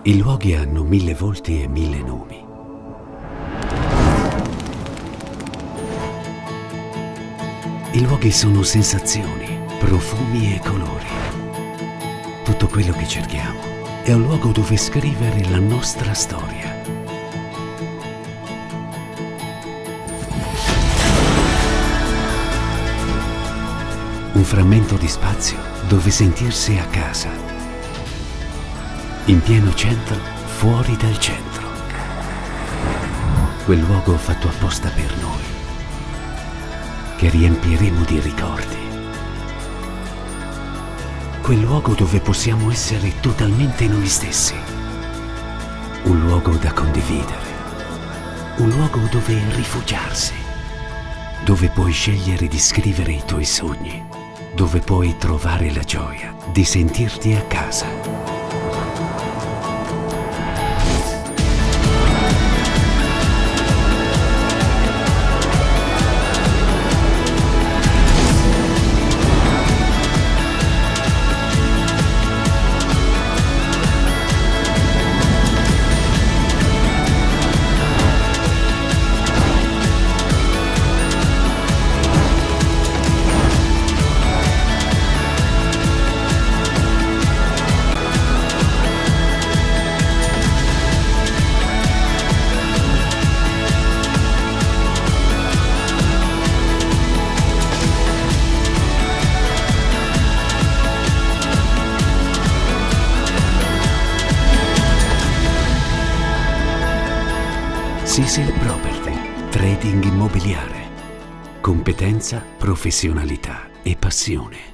I luoghi hanno 1000 volti e 1000 nomi. I luoghi sono sensazioni, profumi e colori. Tutto quello che cerchiamo è un luogo dove scrivere la nostra storia. Un frammento di spazio dove sentirsi a casa. In pieno centro, fuori dal centro. Quel luogo fatto apposta per noi, che riempiremo di ricordi. Quel luogo dove possiamo essere totalmente noi stessi. Un luogo da condividere. Un luogo dove rifugiarsi. Dove puoi scegliere di scrivere i tuoi sogni. Dove puoi trovare la gioia di sentirti a casa. Cecil Property, trading immobiliare. Competenza, professionalità e passione.